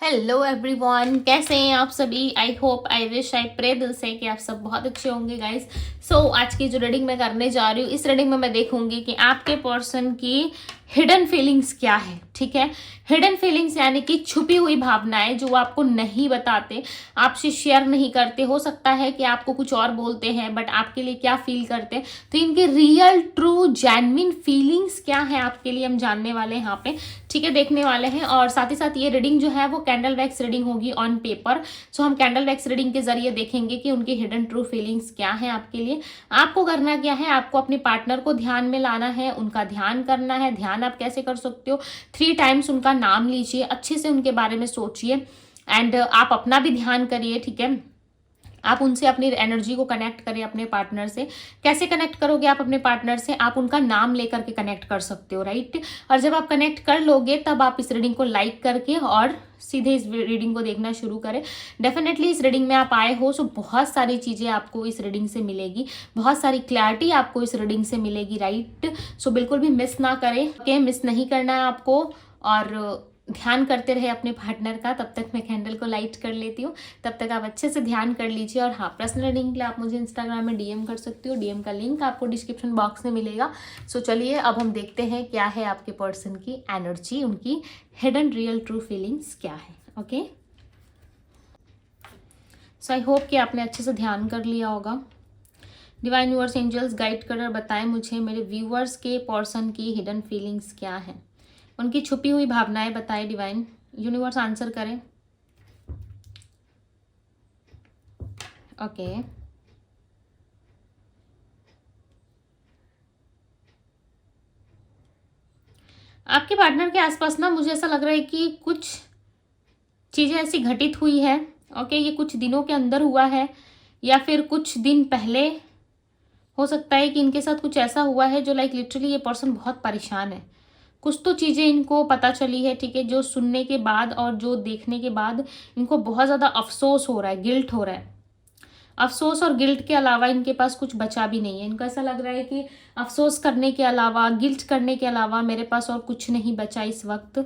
Hello everyone, कैसे हैं आप सभी। I hope, I wish, I pray दिल से कि आप सब बहुत अच्छे होंगे गाइस। आज की जो रीडिंग मैं करने जा रही हूँ, इस रीडिंग में मैं देखूंगी कि आपके पर्सन की हिडन फीलिंग्स क्या है। ठीक है, हिडन फीलिंग्स यानी कि छुपी हुई भावनाएं जो वो आपको नहीं बताते, आपसे शेयर नहीं करते। हो सकता है कि आपको कुछ और बोलते हैं बट आपके लिए क्या फील करते हैं, तो इनके रियल ट्रू जेन्युइन फीलिंग्स क्या है आपके लिए हम जानने वाले हैं यहाँ पे। ठीक है, देखने वाले हैं। और साथ ही साथ ये रीडिंग जो है वो कैंडल वैक्स रीडिंग होगी ऑन पेपर। हम कैंडल वैक्स रीडिंग के जरिए देखेंगे कि उनकी हिडन ट्रू फीलिंग्स क्या है आपके लिए। आपको करना क्या है, आपको अपने पार्टनर को ध्यान में लाना है, उनका ध्यान करना है। ध्यान आप कैसे कर सकते हो, 3 टाइम्स उनका नाम लीजिए, अच्छे से उनके बारे में सोचिए एंड आप अपना भी ध्यान करिए। ठीक है, आप उनसे अपनी एनर्जी को कनेक्ट करें अपने पार्टनर से। कैसे कनेक्ट करोगे आप अपने पार्टनर से, आप उनका नाम लेकर के कनेक्ट कर सकते हो, राइट। और जब आप कनेक्ट कर लोगे तब आप इस रीडिंग को लाइक करके और सीधे इस रीडिंग को देखना शुरू करें। डेफिनेटली इस रीडिंग में आप आए हो सो बहुत सारी चीजें आपको इस रीडिंग से मिलेगी, बहुत सारी क्लैरिटी आपको इस रीडिंग से मिलेगी, राइट। बिल्कुल भी मिस ना करें, मिस नहीं करना है आपको। और ध्यान करते रहे अपने पार्टनर का। तब तक मैं कैंडल को लाइट कर लेती हूँ, तब तक आप अच्छे से ध्यान कर लीजिए। और हाँ, पर्सनल रीडिंग के लिए आप मुझे इंस्टाग्राम में डीएम कर सकती हो, डीएम का लिंक आपको डिस्क्रिप्शन बॉक्स में मिलेगा। चलिए अब हम देखते हैं क्या है आपके पर्सन की एनर्जी, उनकी हिडन रियल ट्रू फीलिंग्स क्या है। ओके, आई होप कि आपने अच्छे से ध्यान कर लिया होगा। डिवाइन यूनिवर्स एंजल्स गाइड कर बताएं मुझे मेरे व्यूअर्स के पर्सन की हिडन फीलिंग्स क्या है, उनकी छुपी हुई भावनाएं बताएं। डिवाइन यूनिवर्स आंसर करें। ओके, आपके पार्टनर के आसपास ना मुझे ऐसा लग रहा है कि कुछ चीजें ऐसी घटित हुई है। ओके, ये कुछ दिनों के अंदर हुआ है या फिर कुछ दिन पहले हो सकता है कि इनके साथ कुछ ऐसा हुआ है जो लाइक लिटरली ये पर्सन बहुत परेशान है। कुछ तो चीज़ें इनको पता चली है, ठीक है, जो सुनने के बाद और जो देखने के बाद इनको बहुत ज़्यादा अफसोस हो रहा है, गिल्ट हो रहा है। अफसोस और गिल्ट के अलावा इनके पास कुछ बचा भी नहीं है। इनको ऐसा लग रहा है कि अफसोस करने के अलावा, गिल्ट करने के अलावा मेरे पास और कुछ नहीं बचा इस वक्त।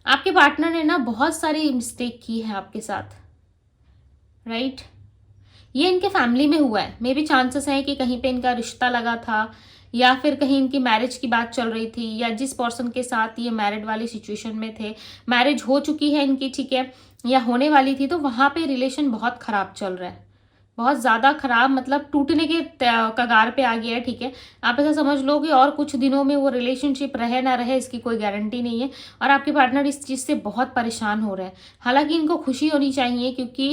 आपके पार्टनर ने ना बहुत सारी मिस्टेक की है आपके साथ, राइट। ये इनके फैमिली में हुआ है। मे बी चांसेस है कि कहीं पे इनका रिश्ता लगा था या फिर कहीं इनकी मैरिज की बात चल रही थी, या जिस पर्सन के साथ ये मैरिड वाली सिचुएशन में थे मैरिज हो चुकी है इनकी, ठीक है, या होने वाली थी, तो वहां पे रिलेशन बहुत खराब चल रहा है, बहुत ज्यादा खराब, मतलब टूटने के कगार पे आ गया है। ठीक है, आप ऐसा समझ लो कि और कुछ दिनों में वो रिलेशनशिप रहे ना रहे इसकी कोई गारंटी नहीं है। और आपके पार्टनर इस चीज से बहुत परेशान हो रहे हैं। हालांकि इनको खुशी होनी चाहिए क्योंकि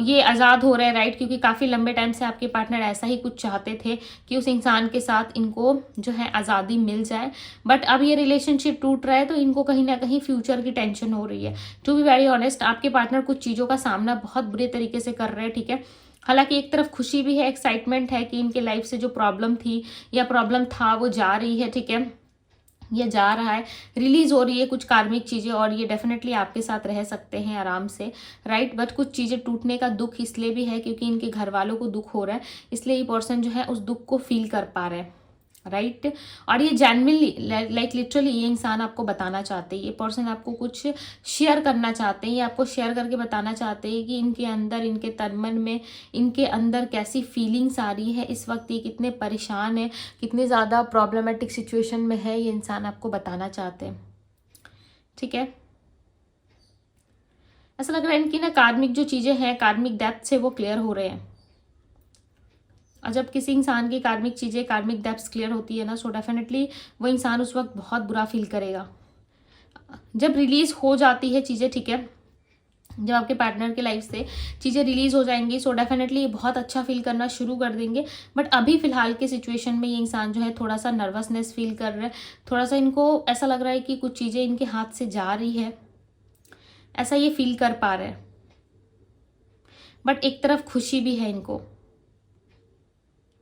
ये आजाद हो रहे हैं, राइट, क्योंकि काफी लंबे टाइम से आपके पार्टनर ऐसा ही कुछ चाहते थे कि उस इंसान के साथ इनको जो है आजादी मिल जाए। बट अब ये रिलेशनशिप टूट रहा है तो इनको कहीं ना कहीं फ्यूचर की टेंशन हो रही है। टू बी वेरी ऑनेस्ट, आपके पार्टनर कुछ चीजों का सामना बहुत बुरे तरीके से कर रहे हैं। ठीक है, हालांकि एक तरफ खुशी भी है, एक्साइटमेंट है कि इनके लाइफ से जो प्रॉब्लम थी या प्रॉब्लम था वो जा रही है। ठीक है, ये जा रहा है, रिलीज हो रही है कुछ कार्मिक चीजें, और ये डेफिनेटली आपके साथ रह सकते हैं आराम से, राइट। बट कुछ चीजें टूटने का दुख इसलिए भी है क्योंकि इनके घर वालों को दुख हो रहा है, इसलिए ये पर्सन जो है उस दुख को फील कर पा रहे हैं, राइट। और ये जेन्युइनली लाइक लिटरली ये इंसान आपको बताना चाहते हैं, ये पर्सन आपको कुछ शेयर करना चाहते हैं, ये आपको शेयर करके बताना चाहते हैं कि इनके अंदर, इनके तन मन में, इनके अंदर कैसी फीलिंग्स आ रही है इस वक्त, ये कितने परेशान है, कितने ज़्यादा प्रॉब्लमेटिक सिचुएशन में है, ये इंसान आपको बताना चाहते हैं। ठीक है, ऐसा लग रहा है इनकी ना कार्मिक जो चीज़ें हैं, कार्मिक डेप्थ से वो क्लियर हो रहे हैं। और जब किसी इंसान की कार्मिक चीज़ें, कार्मिक डेप्थ क्लियर होती है ना, सो डेफिनेटली वो इंसान उस वक्त बहुत बुरा फील करेगा। जब रिलीज हो जाती है चीज़ें, ठीक है, जब आपके पार्टनर के लाइफ से चीज़ें रिलीज हो जाएंगी सो डेफिनेटली ये बहुत अच्छा फील करना शुरू कर देंगे। बट अभी फिलहाल के सिचुएशन में ये इंसान जो है थोड़ा सा नर्वसनेस फील कर रहा है, थोड़ा सा इनको ऐसा लग रहा है कि कुछ चीज़ें इनके हाथ से जा रही है, ऐसा ये फील कर पा रहे हैं। बट एक तरफ खुशी भी है इनको,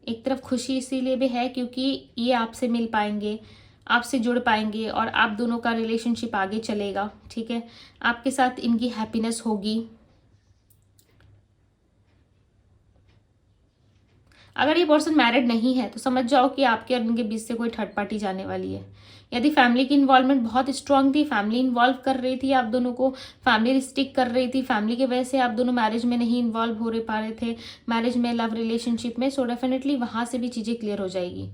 एक तरफ खुशी इसीलिए भी है क्योंकि ये आपसे मिल पाएंगे, आपसे जुड़ पाएंगे और आप दोनों का रिलेशनशिप आगे चलेगा। ठीक है, आपके साथ इनकी हैप्पीनेस होगी। अगर ये पर्सन मैरिड नहीं है तो समझ जाओ कि आपके और इनके बीच से कोई थर्ड पार्टी जाने वाली है, यदि फैमिली की इन्वॉल्वमेंट बहुत स्ट्रांग थी, फैमिली इन्वॉल्व कर रही थी आप दोनों को, फैमिली रिस्ट्रिक्ट कर रही थी, फैमिली की वजह से आप दोनों मैरिज में नहीं इन्वॉल्व हो रहे पा रहे थे, मैरिज में, लव रिलेशनशिप में, सो डेफिनेटली वहाँ से भी चीज़ें क्लियर हो जाएगी।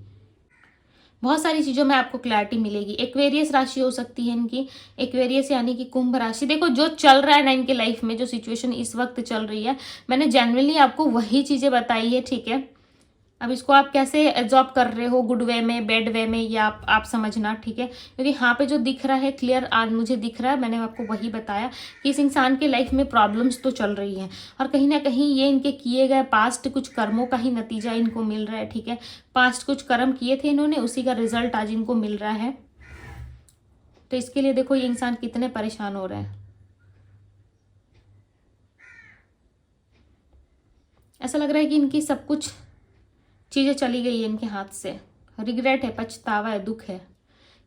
बहुत सारी चीज़ों में आपको क्लैरिटी मिलेगी। एक्वेरियस राशि हो सकती है इनकी, एक्वेरियस यानी कि कुंभ राशि। देखो जो चल रहा है ना इनके लाइफ में, जो सिचुएशन इस वक्त चल रही है, मैंने जेन्युइनली आपको वही चीज़ें बताई है, ठीक है। अब इसको आप कैसे एब्जॉर्ब कर रहे हो, गुड वे में, बैड वे में, या आप समझना, ठीक है। क्योंकि यहाँ पे जो दिख रहा है क्लियर आज मुझे दिख रहा है, मैंने आपको वही बताया कि इस इंसान के लाइफ में प्रॉब्लम्स तो चल रही हैं और कहीं ना कहीं ये इनके किए गए पास्ट कुछ कर्मों का ही नतीजा इनको मिल रहा है, ठीक है। पास्ट कुछ कर्म किए थे इन्होंने, उसी का रिजल्ट आज इनको मिल रहा है। तो इसके लिए देखो ये इंसान कितने परेशान हो रहे हैं। ऐसा लग रहा है कि इनकी सब कुछ चीज़ें चली गई है इनके हाथ से, रिग्रेट है, पछतावा है, दुख है।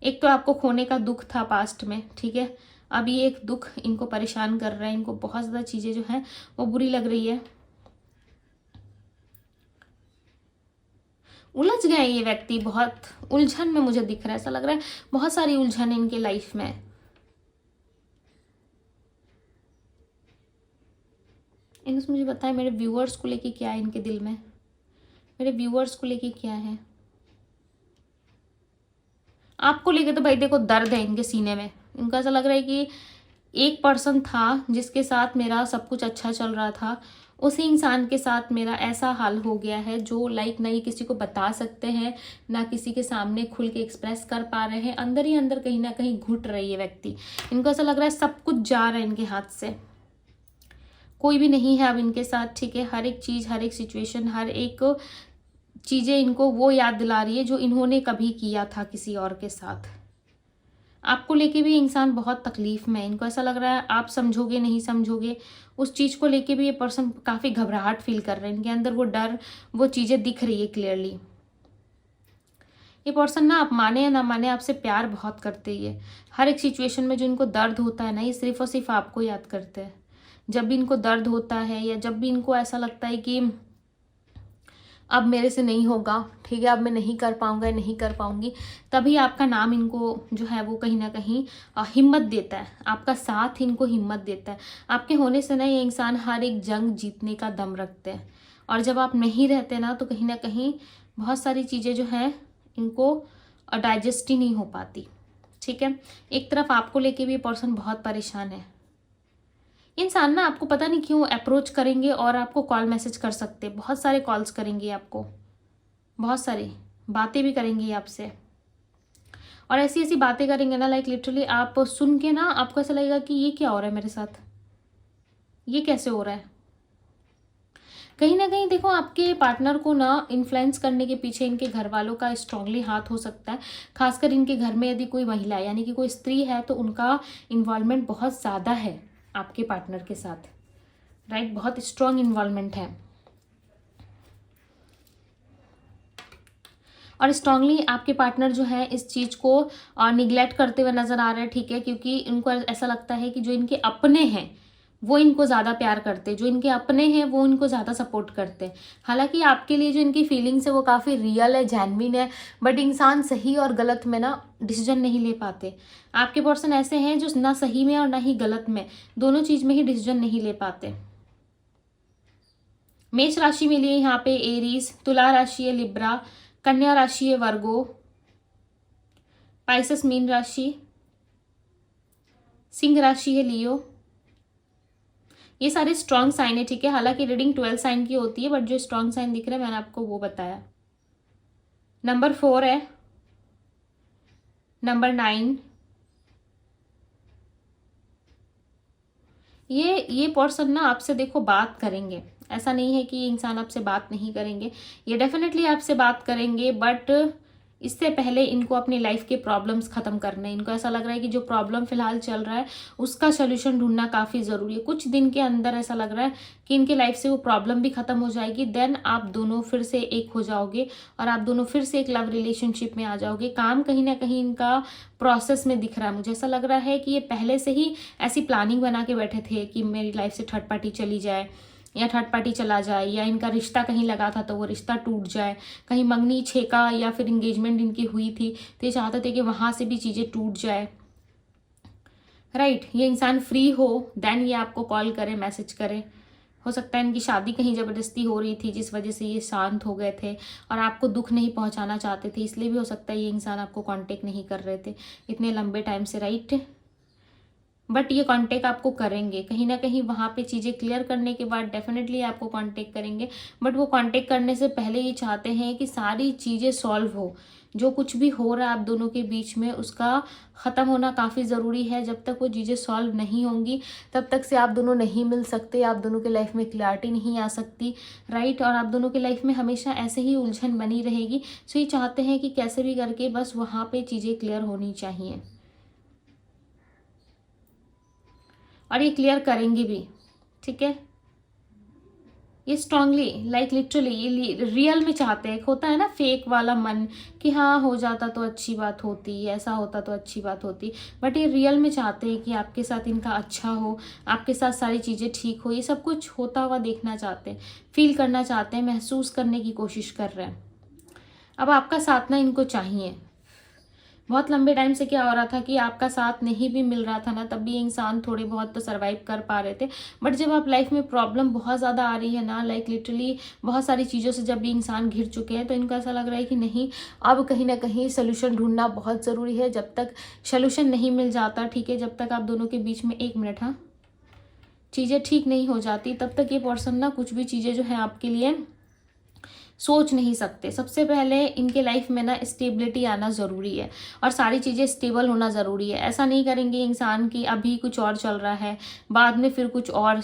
एक तो आपको खोने का दुख था पास्ट में, ठीक है। अब ये एक दुख इनको परेशान कर रहा है, इनको बहुत ज़्यादा चीज़ें जो हैं वो बुरी लग रही है। उलझ गए ये व्यक्ति, बहुत उलझन में मुझे दिख रहा है, ऐसा लग रहा है बहुत सारी उलझन है इनके लाइफ में। इनसे मुझे बताएं मेरे व्यूअर्स को लेके क्या है इनके दिल में, मेरे व्यूअर्स को लेके क्या है। आपको लेके तो भाई देखो दर्द है इनके सीने में। इनको ऐसा लग रहा है कि एक पर्सन था जिसके साथ मेरा सब कुछ अच्छा चल रहा था, उसी इंसान के साथ मेरा ऐसा हाल हो गया है जो लाइक ना ये किसी को बता सकते हैं, ना किसी के सामने खुल के एक्सप्रेस कर पा रहे हैं, अंदर ही अंदर कहीं ना कहीं घुट रही है व्यक्ति। इनको ऐसा लग रहा है सब कुछ जा रहा है इनके हाथ से, कोई भी नहीं है अब इनके साथ, ठीक है। हर एक चीज़, हर एक सिचुएशन, हर एक चीज़ें इनको वो याद दिला रही है जो इन्होंने कभी किया था किसी और के साथ। आपको लेके भी इंसान बहुत तकलीफ में है, इनको ऐसा लग रहा है आप समझोगे नहीं समझोगे, उस चीज़ को लेके भी ये पर्सन काफ़ी घबराहट फील कर रहे हैं। इनके अंदर वो डर, वो चीज़ें दिख रही है क्लियरली। ये पर्सन ना आप माने या ना माने आपसे प्यार बहुत करते ही है। हर एक सिचुएशन में जो इनको दर्द होता है ना, ये सिर्फ और सिर्फ आपको याद करते हैं। जब भी इनको दर्द होता है या जब भी इनको ऐसा लगता है कि अब मेरे से नहीं होगा, ठीक है, अब मैं नहीं कर पाऊंगा, नहीं कर पाऊंगी, तभी आपका नाम इनको जो है वो कहीं ना कहीं हिम्मत देता है, आपका साथ इनको हिम्मत देता है। आपके होने से ना ये इंसान हर एक जंग जीतने का दम रखते हैं। और जब आप नहीं रहते ना तो कहीं ना कहीं बहुत सारी चीज़ें जो हैं इनको डाइजेस्ट ही नहीं हो पाती, ठीक है। एक तरफ आपको लेके भी ये पर्सन बहुत परेशान है। इंसान ना आपको पता नहीं क्यों अप्रोच करेंगे और आपको कॉल मैसेज कर सकते हैं, बहुत सारे कॉल्स करेंगे आपको, बहुत सारी बातें भी करेंगे आपसे। और ऐसी ऐसी बातें करेंगे ना, लाइक लिटरली आप सुन के ना आपको ऐसा लगेगा कि ये क्या हो रहा है मेरे साथ, ये कैसे हो रहा है। कहीं ना कहीं देखो आपके पार्टनर को ना इन्फ्लुएंस करने के पीछे इनके घर वालों का स्ट्रांगली हाथ हो सकता है। खासकर इनके घर में यदि कोई महिला यानी कि कोई स्त्री है तो उनका इन्वॉल्वमेंट बहुत ज़्यादा है आपके पार्टनर के साथ, राइट। बहुत स्ट्रांग इन्वॉल्वमेंट है और स्ट्रांगली आपके पार्टनर जो है इस चीज़ को निगलेक्ट करते हुए नज़र आ रहे हैं, ठीक है। क्योंकि इनको ऐसा लगता है कि जो इनके अपने हैं वो इनको ज़्यादा प्यार करते हैं, जो इनके अपने हैं वो इनको ज़्यादा सपोर्ट करते हैं। हालांकि आपके लिए जो इनकी फीलिंग्स है वो काफ़ी रियल है, जेन्युइन है, बट इंसान सही और गलत में ना डिसीजन नहीं ले पाते। आपके पर्सन ऐसे हैं जो ना सही में और ना ही गलत में, दोनों चीज़ में ही डिसीजन नहीं ले पाते। मेष राशि मिली है यहाँ पे एरीज, तुला राशि है लिब्रा, कन्या राशि है वर्गो, पाइसेस मीन राशि, सिंह राशि है लियो। ये सारे स्ट्रॉन्ग साइन है, ठीक है। हालांकि रीडिंग 12 साइन की होती है, बट जो स्ट्रॉन्ग साइन दिख रहे हैं मैंने आपको वो बताया। नंबर 4 है, नंबर 9। ये पर्सन ना आपसे देखो बात करेंगे, ऐसा नहीं है कि इंसान आपसे बात नहीं करेंगे, ये डेफिनेटली आपसे बात करेंगे, बट इससे पहले इनको अपनी लाइफ के प्रॉब्लम्स खत्म करने। इनको ऐसा लग रहा है कि जो प्रॉब्लम फिलहाल चल रहा है उसका सोल्यूशन ढूंढना काफ़ी ज़रूरी है। कुछ दिन के अंदर ऐसा लग रहा है कि इनके लाइफ से वो प्रॉब्लम भी खत्म हो जाएगी, देन आप दोनों फिर से एक हो जाओगे और आप दोनों फिर से एक लव रिलेशनशिप में आ जाओगे। काम कहीं ना कहीं इनका प्रोसेस में दिख रहा है। मुझे ऐसा लग रहा है कि ये पहले से ही ऐसी प्लानिंग बना के बैठे थे कि मेरी लाइफ से थर्ड पार्टी चली जाए या थर्ड पार्टी चला जाए, या इनका रिश्ता कहीं लगा था तो वो रिश्ता टूट जाए, कहीं मंगनी छेका या फिर इंगेजमेंट इनकी हुई थी तो ये चाहते थे कि वहाँ से भी चीज़ें टूट जाए, राइट। ये इंसान फ्री हो देन ये आपको कॉल करे, मैसेज करे। हो सकता है इनकी शादी कहीं ज़बरदस्ती हो रही थी जिस वजह से ये शांत हो गए थे और आपको दुख नहीं पहुंचाना चाहते थे, इसलिए भी हो सकता है ये इंसान आपको कांटेक्ट नहीं कर रहे थे इतने लंबे टाइम से, राइट। बट ये कांटेक्ट आपको करेंगे कहीं ना कहीं, वहाँ पे चीज़ें क्लियर करने के बाद डेफिनेटली आपको कांटेक्ट करेंगे। बट वो कांटेक्ट करने से पहले ये चाहते हैं कि सारी चीज़ें सॉल्व हो, जो कुछ भी हो रहा है आप दोनों के बीच में उसका ख़त्म होना काफ़ी ज़रूरी है। जब तक वो चीज़ें सॉल्व नहीं होंगी तब तक से आप दोनों नहीं मिल सकते, आप दोनों के लाइफ में क्लैरिटी नहीं आ सकती, राइट। और आप दोनों के लाइफ में हमेशा ऐसे ही उलझन बनी रहेगी। सो ये चाहते हैं कि कैसे भी करके बस वहाँ पे चीज़ें क्लियर होनी चाहिए और ये क्लियर करेंगे भी, ठीक है। ये स्ट्रांगली लाइक लिटरली ये रियल में चाहते हैं। होता है ना फेक वाला मन कि हाँ हो जाता तो अच्छी बात होती, ऐसा होता तो अच्छी बात होती, बट ये रियल में चाहते हैं कि आपके साथ इनका अच्छा हो, आपके साथ सारी चीज़ें ठीक हो। ये सब कुछ होता हुआ देखना चाहते हैं, फील करना चाहते हैं, महसूस करने की कोशिश कर रहे हैं। अब आपका साथ ना इनको चाहिए। बहुत लंबे टाइम से क्या हो रहा था कि आपका साथ नहीं भी मिल रहा था ना, तब भी ये इंसान थोड़े बहुत तो सर्वाइव कर पा रहे थे। बट जब आप लाइफ में प्रॉब्लम बहुत ज़्यादा आ रही है ना, लाइक लिटरली बहुत सारी चीज़ों से जब ये इंसान घिर चुके हैं तो इनको ऐसा लग रहा है कि नहीं, अब कहीं ना कहीं सोल्यूशन ढूंढना बहुत ज़रूरी है। जब तक सोल्यूशन नहीं मिल जाता, ठीक है, जब तक आप दोनों के बीच में, एक मिनट, हाँ, चीज़ें ठीक नहीं हो जाती तब तक ये पर्सन ना कुछ भी चीज़ें जो है आपके लिए सोच नहीं सकते। सबसे पहले इनके लाइफ में ना स्टेबिलिटी आना ज़रूरी है और सारी चीज़ें स्टेबल होना ज़रूरी है। ऐसा नहीं करेंगे इंसान की अभी कुछ और चल रहा है, बाद में फिर कुछ और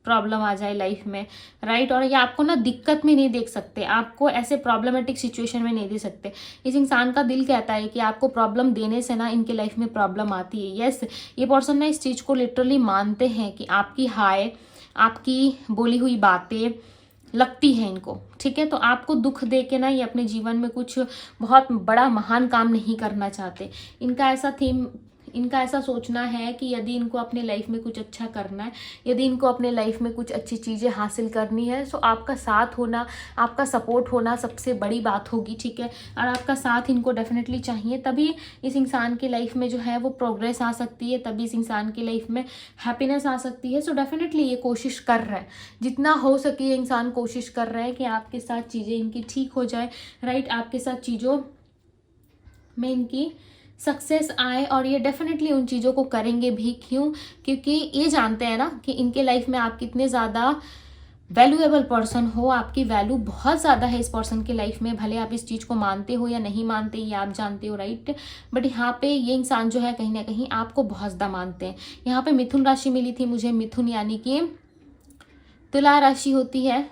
प्रॉब्लम आ जाए लाइफ में, राइट। और ये आपको ना दिक्कत में नहीं देख सकते, आपको ऐसे प्रॉब्लमेटिक सिचुएशन में नहीं दे सकते। इस इंसान का दिल कहता है कि आपको प्रॉब्लम देने से ना इनके लाइफ में प्रॉब्लम आती है। यस, ये पर्सन ना इस चीज़ को लिटरली मानते हैं कि आपकी हाय, आपकी बोली हुई बातें लगती है इनको, ठीक है। तो आपको दुख दे के ना ये अपने जीवन में कुछ बहुत बड़ा महान काम नहीं करना चाहते। इनका ऐसा सोचना है कि यदि इनको अपने लाइफ में कुछ अच्छा करना है, यदि इनको अपने लाइफ में कुछ अच्छी चीज़ें हासिल करनी है, तो आपका साथ होना, आपका सपोर्ट होना सबसे बड़ी बात होगी, ठीक है। और आपका साथ इनको डेफिनेटली चाहिए, तभी इस इंसान की लाइफ में जो है वो प्रोग्रेस आ सकती है, तभी इस इंसान की लाइफ में हैप्पीनेस आ सकती है। सो डेफिनेटली ये कोशिश कर रहा है, जितना हो सके ये इंसान कोशिश कर रहा है कि आपके साथ चीज़ें इनकी ठीक हो जाए, राइट। आपके साथ चीज़ों में इनकी सक्सेस आए और ये डेफिनेटली उन चीज़ों को करेंगे भी। क्यों? क्योंकि ये जानते हैं ना कि इनके लाइफ में आप कितने ज़्यादा वैल्यूएबल पर्सन हो, आपकी वैल्यू बहुत ज़्यादा है इस पर्सन की लाइफ में। भले आप इस चीज़ को मानते हो या नहीं मानते, ये आप जानते हो, राइट। बट यहाँ पे ये इंसान जो है कहीं ना कहीं आपको बहुत ज़्यादा मानते हैं। यहाँ पे मिथुन राशि मिली थी मुझे, मिथुन यानी कि तुला राशि होती है,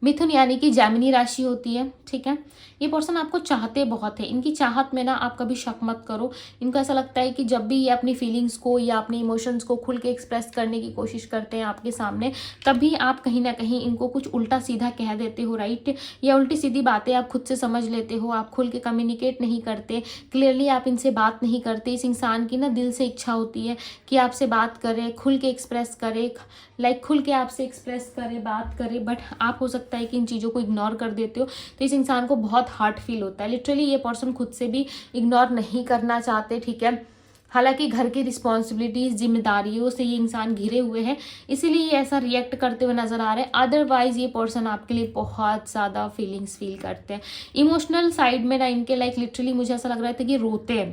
मिथुन यानी कि जैमिनी राशि होती है, ठीक है। ये पर्सन आपको चाहते बहुत है, इनकी चाहत में ना आप कभी शक मत करो। इनको ऐसा लगता है कि जब भी ये अपनी फीलिंग्स को या अपने इमोशंस को खुल के एक्सप्रेस करने की कोशिश करते हैं आपके सामने, तभी आप कहीं ना कहीं इनको कुछ उल्टा सीधा कह देते हो, राइट। या उल्टी सीधी बातें आप खुद से समझ लेते हो, आप खुल के कम्युनिकेट नहीं करते, क्लियरली आप इनसे बात नहीं करते। इस इंसान की ना दिल से इच्छा होती है कि आपसे बात करे, खुल के एक्सप्रेस करे, लाइक खुल के आपसे एक्सप्रेस करे, बात करे, बट आप हो सकता है कि इन चीज़ों को इग्नोर कर देते हो। तो इस इंसान को बहुत हार्ट फील होता है। लिटरली ये पर्सन खुद से भी इग्नोर नहीं करना चाहते, ठीक है। हालांकि घर की रिस्पॉन्सिबिलिटीज, जिम्मेदारियों से ये इंसान घिरे हुए हैं, इसीलिए ये ऐसा रिएक्ट करते हुए नजर आ रहे हैं। अदरवाइज ये पर्सन आपके लिए बहुत ज़्यादा फीलिंग्स फील करते हैं। इमोशनल साइड में ना इनके लाइक लिटरली मुझे ऐसा लग रहा था कि रोते हैं,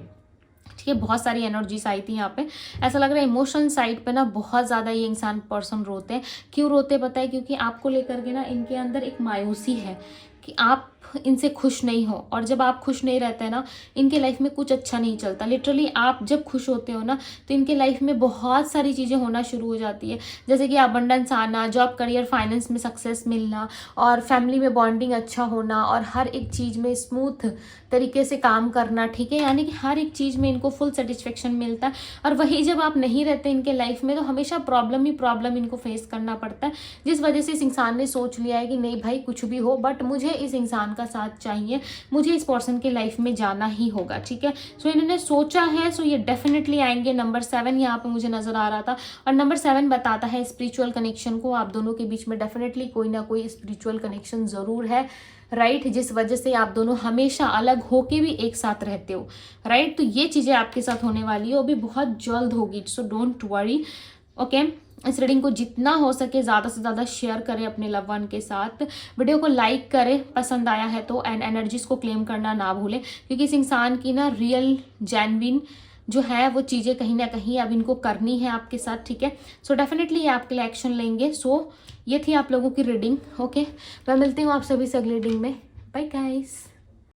ठीक है। बहुत सारी एनर्जीज आई थी यहाँ पे, ऐसा लग रहा है इमोशन साइड पे ना बहुत ज़्यादा ये इंसान पर्सन रोते हैं। क्यों रोते पता है? क्योंकि आपको लेकर के ना इनके अंदर एक मायूसी है कि आप इनसे खुश नहीं हो, और जब आप खुश नहीं रहते हैं ना इनके लाइफ में कुछ अच्छा नहीं चलता। लिटरली आप जब खुश होते हो ना तो इनके लाइफ में बहुत सारी चीज़ें होना शुरू हो जाती है, जैसे कि अबंडेंस आना, जॉब, करियर, फाइनेंस में सक्सेस मिलना, और फैमिली में बॉन्डिंग अच्छा होना, और हर एक चीज़ में स्मूथ तरीके से काम करना, ठीक है। यानी कि हर एक चीज़ में इनको फुल सेटिस्फेक्शन मिलता है। और वही जब आप नहीं रहते इनके लाइफ में तो हमेशा प्रॉब्लम ही प्रॉब्लम इनको फेस करना पड़ता है, जिस वजह से इस इंसान ने सोच लिया है कि नहीं भाई कुछ भी हो बट मुझे इस इंसान का साथ चाहिए, मुझे इस पर्सन के लाइफ में जाना ही होगा, ठीक है। सो इन्होंने सोचा है, सो ये डेफिनेटली आएंगे। नंबर 7 यहाँ पे मुझे नजर आ रहा था, और नंबर 7 बताता है स्पिरिचुअल कनेक्शन को। आप दोनों के बीच में डेफिनेटली कोई ना कोई स्पिरिचुअल कनेक्शन जरूर है, राइट, जिस वजह से आप दोनों हमेशा अलग होके भी एक साथ रहते हो, राइट। तो ये चीजें आपके साथ होने वाली है, वो भी बहुत जल्द होगी, सो डोंट वरी, ओके। इस रीडिंग को जितना हो सके ज़्यादा से ज़्यादा शेयर करें अपने लव वन के साथ, वीडियो को लाइक करें पसंद आया है तो, एंड एनर्जीज को क्लेम करना ना भूलें, क्योंकि इस इंसान की ना रियल जेन्युइन जो है वो चीज़ें कहीं ना कहीं अब इनको करनी है आपके साथ, ठीक है। सो डेफिनेटली ये आपके लिए एक्शन लेंगे। सो ये थी आप लोगों की रीडिंग, ओके। मैं मिलती हूँ आप सभी से अगली रीडिंग में। Bye guys.